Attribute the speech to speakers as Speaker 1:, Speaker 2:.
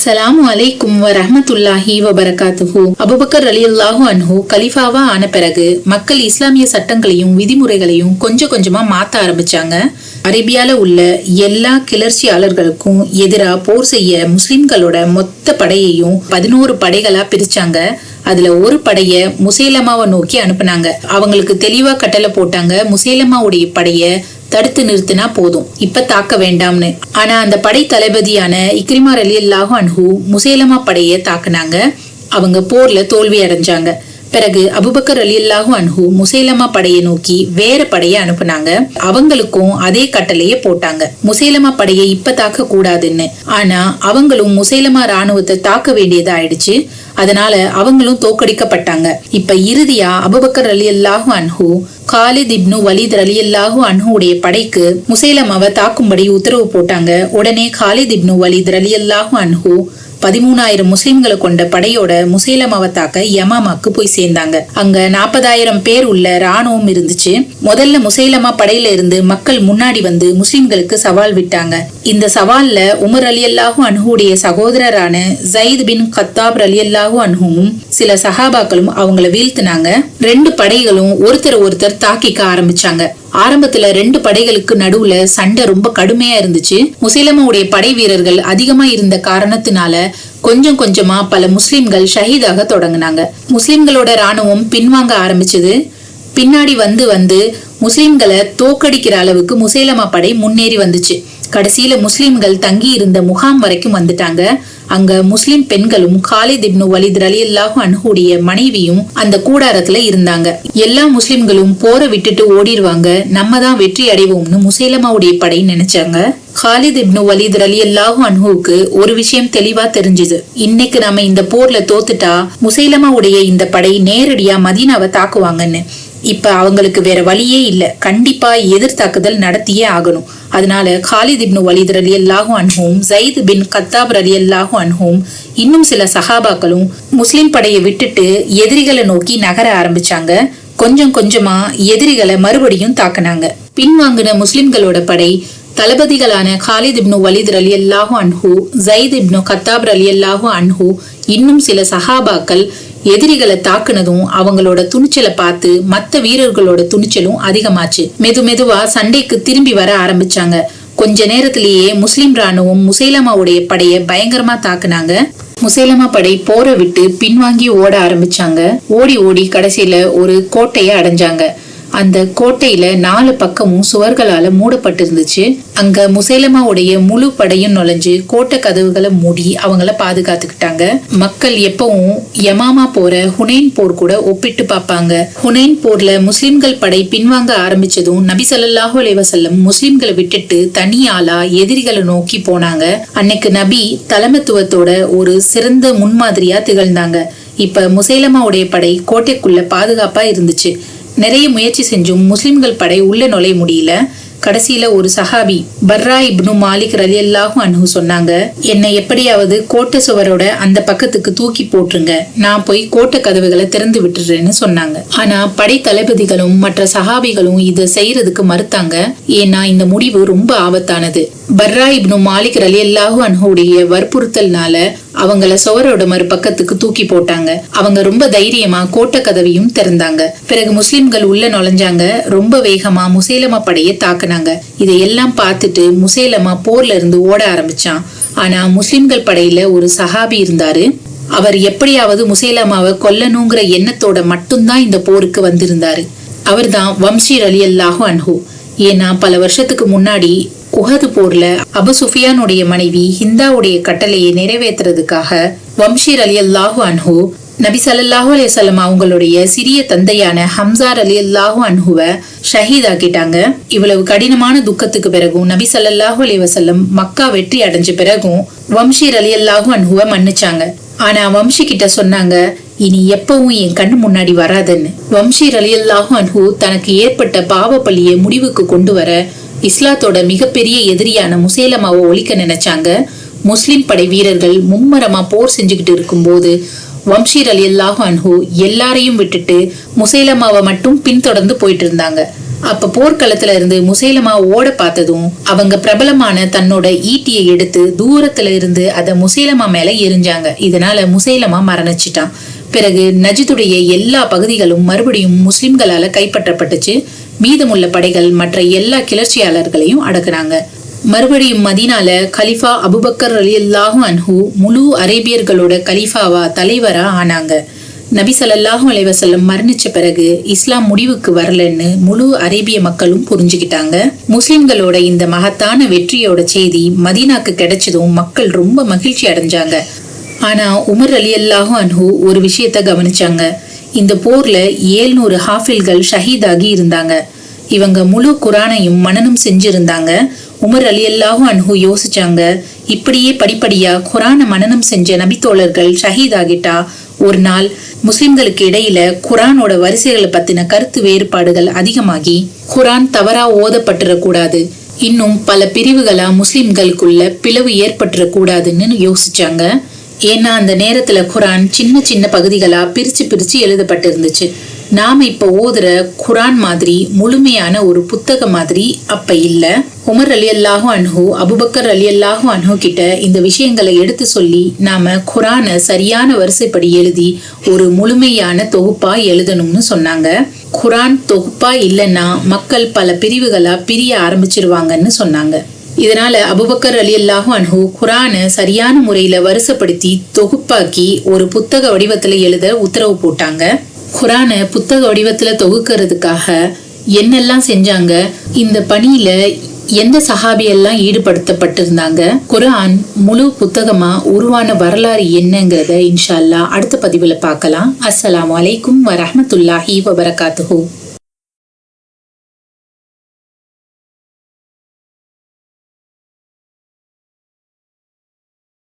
Speaker 1: அஸ்ஸலாமு அலைக்கும் வரஹ்மத்துல்லாஹி வபரகாத்துஹு. அபூபக்கர் ரலியல்லாஹு அன்ஹு கலிஃபாவா ஆன பிறகு மக்கள் இஸ்லாமிய சட்டங்களையும் விதிமுறைகளையும் கொஞ்சம் கொஞ்சமா மாத்த ஆரம்பிச்சாங்க. அரேபியால உள்ள எல்லா கிளர்ச்சியாளர்களுக்கும் எதிராக போர் செய்ய முஸ்லிம்களோட மொத்த படையையும் 11 படைகளா பிரிச்சாங்க. அதுல ஒரு படைய முசைலமாவை நோக்கி அனுப்புனாங்க. அவங்களுக்கு தெளிவா கட்டளை போட்டாங்க, முசைலமாவுடைய படைய தடுத்து நிறுத்தினா போதும், இப்ப தாக்க வேண்டாம்னு. ஆனா அந்த படை தளபதியான இக்ரிமா ரலியல்லாஹு அன்ஹு முசைலமா படைய தாக்குனாங்க. அவங்க போர்ல தோல்வி அடைஞ்சாங்க. பிறகு அபூபக்கர் ரலியல்லாஹு அன்ஹு முசைலமா படையை நோக்கி வேற படைய அனுப்புனாங்க. அவங்களுக்கும் அதே கட்டளையே போட்டாங்க, முசைலமா படையை இப்ப தாக்க கூடாதுன்னு. ஆனா அவங்களும் முசைலமா ராணுவத்தை தாக்க வேண்டியது ஆயிடுச்சு. அதனால அவங்களும் தோக்கடிக்கப்பட்டாங்க. இப்ப இறுதியா அபூபக்கர் ரலியல்லாஹு அன்ஹு காலித் இப்னு வலீத் ரலியல்லாஹு அன்ஹு உடைய படைக்கு முசைலமாவை தாக்கும்படி உத்தரவு போட்டாங்க. உடனே காலித் இப்னு வலீத் ரலியல்லாஹு அன்ஹு 13,000 முஸ்லிம்களை கொண்ட படையோட முசைலமாவை தாக்க யமாமாக்கு போய் சேர்ந்தாங்க. அங்க 40,000 பேர் உள்ள ராணுவம் இருந்துச்சு. முதல்ல முசைலமா படையில இருந்து மக்கள் முன்னாடி வந்து முஸ்லிம்களுக்கு சவால் விட்டாங்க. இந்த சவால்ல உமர் ரலியல்லாஹு அன்ஹுடைய சகோதரரான ஜயித் பின் கத்தாப் ரலியல்லாஹு அன்ஹுவும் சில சஹாபாக்களும் அவங்கள வீழ்த்தினாங்க. 2 படைகளும் ஒருத்தர் தாக்கிக்க ஆரம்பிச்சாங்க. ஆரம்பத்துல 2 படைகளுக்கு நடுவுல சண்டை ரொம்ப கடுமையா இருந்துச்சு. முசைலமாவுடைய படை வீரர்கள் அதிகமா இருந்த காரணத்தினால கொஞ்சம் கொஞ்சமா பல முஸ்லிம்கள் ஷஹீதாக தொடங்கினாங்க. முஸ்லிம்களோட ராணுவம் பின்வாங்க ஆரம்பிச்சது. பின்னாடி வந்து முஸ்லிம்களை தோக்கடிக்கிற அளவுக்கு முசைலமா படை முன்னேறி வந்துச்சு. கடைசியில முஸ்லிம்கள் தங்கி இருந்த முகாம் வரைக்கும் வந்துட்டாங்க. அங்க முஸ்லிம் பெண்களும் காலித் இப்னு வலீத் ரலியல்லாஹு அன்ஹுடைய மனைவியும் அந்த கூடாரத்துல இருந்தாங்க. எல்லா முஸ்லிம்களும் போரை விட்டுட்டு ஓடிடுவாங்க, நம்ம தான் வெற்றி அடைவோம்னு முசைலமாவுடைய படை நினைச்சாங்க. காலித் இப்னு வலீத் ரலியல்லாஹு அன்ஹுவுக்கு ஒரு விஷயம் தெளிவா தெரிஞ்சுது. இன்னைக்கு நம்ம இந்த போர்ல தோத்துட்டா முசைலமாவுடைய இந்த படை நேரடியா மதீனாவை தாக்குவாங்கன்னு. இப்ப அவங்களுக்கு வேற வழியே இல்ல, கண்டிப்பா எதிர்த்தாக்குதல் நடத்தியே ஆகணும். அதனால காலித் இப்னு வலீத் ரலியல்லாஹு அன்ஹும் ஜயித் பின் கத்தாப் ரலியல்லாஹு அன்ஹும் இன்னும் சில சஹாபாக்களும் முஸ்லிம் படையை விட்டுட்டு எதிரிகளை நோக்கி நகர ஆரம்பிச்சாங்க. கொஞ்சம் கொஞ்சமா எதிரிகளை மறுபடியும் தாக்குனாங்க. பின்வாங்கின முஸ்லிம்களோட படை தளபதிகளான காலித் இப்னு வலீத் ரலியல்லாஹு அன்ஹு, ஜயித் இப்னு கத்தாப் ரலியல்லாஹு அன்ஹு இன்னும் சில சஹாபாக்கள் எதிரிகளை தாக்குனதும் அவங்களோட துணிச்சலை பார்த்து மத்த வீரர்களோட துணிச்சலும் அதிகமாச்சு. மெதுவா சண்டைக்கு திரும்பி வர ஆரம்பிச்சாங்க. கொஞ்ச நேரத்திலேயே முஸ்லிம் ராணுவம் முசைலமாவுடைய படைய பயங்கரமா தாக்குனாங்க. முசைலமா படை போரை விட்டு பின்வாங்கி ஓட ஆரம்பிச்சாங்க. ஓடி கடைசியில ஒரு கோட்டையை அடைஞ்சாங்க. அந்த கோட்டையில 4 பக்கமும் சுவர்களால மூடப்பட்டிருந்துச்சு. அங்க முசைலமாவுடைய முழு படையும் நுழைஞ்சு கோட்டை கதவுகளை மூடி அவங்கள பாதுகாத்துக்கிட்டாங்க. மக்கள் எப்பவும் யமாமா போற ஹுனைன் போர் கூட ஒப்பிட்டு பார்ப்பாங்க. ஹுனைன் போர்ல முஸ்லிம்கள் படை பின்வாங்க ஆரம்பிச்சதும் நபி ஸல்லல்லாஹு அலைஹி வஸல்லம் முஸ்லிம்களை விட்டுட்டு தனியாளா எதிரிகளை நோக்கி போனாங்க. அன்னைக்கு நபி தலைமைத்துவத்தோட ஒரு சிறந்த முன்மாதிரியா திகழ்ந்தாங்க. இப்ப முசைலமாவுடைய படை கோட்டைக்குள்ள பாதுகாப்பா இருந்துச்சு. நிறைய முயற்சி செஞ்சும் முஸ்லிம்கள் படை உள்ள நுழைய முடியல. கடைசியில ஒரு சஹாபி பர்ரா இப்னு மாலிக் ரலியல்லாஹு அன்ஹு சொன்னாங்க, என்னை எப்படியாவது கோட்டை சுவரோட அந்த பக்கத்துக்கு தூக்கி போட்டுருங்க, நான் போய் கோட்டை கதவுகளை திறந்து விட்டுறேன்னு சொன்னாங்க. ஆனா படை தளபதிகளும் மற்ற சஹாபிகளும் இதை செய்யறதுக்கு மறுத்தாங்க. ஏன்னா இந்த முடிவு ரொம்ப ஆபத்தானது. பர்ரா இப்னு மாலிக் ரலியல்லாஹு அன்ஹுடைய வற்புறுத்தல்னால அவங்கள சுவரோட மறுபக்கத்துக்கு தூக்கி போட்டாங்க. அவங்க ரொம்ப தைரியமா கோட்டை கதவையும் திறந்தாங்க. பிறகு முஸ்லிம்கள் உள்ள நுழைஞ்சாங்க. ரொம்ப வேகமா முசைலமா படையை தாக்குனாங்க. இதையெல்லாம் பார்த்துட்டு முசைலமா போர்ல இருந்து ஓட ஆரம்பிச்சான். ஆனா முஸ்லிம்கள் படையில ஒரு சஹாபி இருந்தாரு. அவர் எப்படியாவது முசைலமாவை கொல்லணுங்கிற எண்ணத்தோட மட்டும்தான் இந்த போருக்கு வந்திருந்தாரு. அவர் தான் வம்ஷி ரலியல்லாஹு அன்ஹு. ஏன்னா பல வருஷத்துக்கு முன்னாடி உஹது போர்ல அபு சுஃபியானுடைய மனைவி ஹிந்தாவுடைய கட்டளையை நிறைவேற்றுறதுக்காக வம்ஷி ரலியல்லாஹு அன்ஹு நபி ஸல்லல்லாஹு அலைஹி வஸல்லம் அவங்களுடைய சிறிய தந்தையான ஹம்சா ரலியல்லாஹு அன்ஹுவை ஷஹீத் ஆக்கிட்டாங்க. இவ்வளவு கடினமான துக்கத்துக்கு பிறகும் நபி ஸல்லல்லாஹு அலைஹி வஸல்லம் மக்கா வெற்றி அடைஞ்ச பிறகும் வம்ஷி ரலியல்லாஹு அன்ஹுவை மன்னிச்சாங்க. ஆனா வம்ஷி கிட்ட சொன்னாங்க, இனி எப்பவும் என் கண்ணு முன்னாடி வராதுன்னு. வம்ஷி ரலியல்லாஹு அன்ஹு தனக்கு ஏற்பட்ட பாவ பழியை முடிவுக்கு கொண்டு வர இஸ்லாத்தோட மிகப்பெரிய எதிரியான முசைலமாவை ஒழிக்க நினைச்சாங்க. முஸ்லிம் படை வீரர்கள் மும்மரமா போர் செஞ்சுக்கிட்டு இருக்கும் போது வம்ஷி ரலியல்லாஹு அன்ஹு எல்லாரையும் விட்டுட்டு முசைலமாவை மட்டும் பின்தொடர்ந்து போயிட்டு இருந்தாங்க. அப்ப போர்க்களத்துல இருந்து முசைலமா ஓட பார்த்ததும் அவங்க பிரபலமான தன்னோட ஈட்டியை எடுத்து தூரத்துல இருந்து அத முசைலமா மேல எரிஞ்சாங்க. இதனால முசைலமா மரணிச்சிட்டான். பிறகு நஜிதுடைய எல்லா பகுதிகளும் மறுபடியும் முஸ்லிம்களால கைப்பற்றப்பட்டுச்சு. மீதமுள்ள படைகள் மற்ற எல்லா கிளர்ச்சியாளர்களையும் அடக்குனாங்க. மறுபடியும் மதீனால கலிஃபா அபுபக்கர் ரலியல்லாஹு அன்ஹு முழு அரேபியர்களோட கலிஃபாவா தலைவரா ஆனாங்க. நபி ஸல்லல்லாஹு அலைஹி வஸல்லம் மரணிச்ச பிறகு இஸ்லாம் முடிவுக்கு வரலன்னு முழு அரேபிய மக்களும் புரிஞ்சுக்கிட்டாங்க. முஸ்லிம்களோட இந்த மகத்தான வெற்றியோட செய்தி மதீனாக்கு கிடைச்சதும் மக்கள் ரொம்ப மகிழ்ச்சி அடைஞ்சாங்க. ஆனா உமர் ரலியல்லாஹு அன்ஹு ஒரு விஷயத்த கவனிச்சாங்க. இந்த போர்ல 700 ஹாஃபில்கள் ஷஹீதாகி இருந்தாங்க. இவங்க முழு குரானையும் மனனம் செஞ்சிருந்தாங்க. உமர் ரலியல்லாஹு அன்ஹு யோசிச்சாங்க, இப்படியே படிப்படியா குரான மனனம் செஞ்ச நபித்தோழர்கள் ஷஹீதாகிட்டா ஒரு நாள் முஸ்லிம்களுக்கு இடையில குரானோட வரிசைகளை பத்தின கருத்து வேறுபாடுகள் அதிகமாகி குரான் தவறா ஓதப்பட்டுறக்கூடாது, இன்னும் பல பிரிவுகளா முஸ்லிம்களுக்குள்ள பிளவு ஏற்பட்டுறக்கூடாதுன்னு யோசிச்சாங்க. ஏன்னா அந்த நேரத்துல குரான் சின்ன சின்ன பகுதிகளா பிரிச்சு எழுதப்பட்டிருந்துச்சு. நாம இப்ப ஓதுற குரான் மாதிரி முழுமையான ஒரு புத்தக மாதிரி அப்ப இல்ல. உமர் ரலியல்லாஹு அன்ஹு அபுபக்கர் ரலியல்லாஹு அன்ஹு கிட்ட இந்த விஷயங்களை எடுத்து சொல்லி நாம குரானை சரியான வரிசைப்படி எழுதி ஒரு முழுமையான தொகுப்பா எழுதணும்னு சொன்னாங்க. குரான் தொகுப்பா இல்லைன்னா மக்கள் பல பிரிவுகளா பிரிய ஆரம்பிச்சிருவாங்கன்னு சொன்னாங்க. இதனால அபுபக்கர் ரலியல்லாஹு அன்ஹு குரானை சரியான முறையில வரிசைப்படுத்தி தொகுப்பாக்கி ஒரு புத்தக வடிவத்துல எழுத உத்தரவு போட்டாங்க. குரானை புத்தக வடிவத்துல தொகுக்கிறதுக்காக என்னெல்லாம் செஞ்சாங்க, இந்த பணியில எந்த சஹாபியெல்லாம் ஈடுபடுத்தப்பட்டிருந்தாங்க, குரான் முழு புத்தகமா உருவான வரலாறு என்னங்கிறத இன்ஷா அல்லாஹ் அடுத்த பதிவுல பார்க்கலாம். அஸ்ஸலாமு அலைக்கும் வரஹ்மத்துல்லாஹி வபரகாத்துஹு.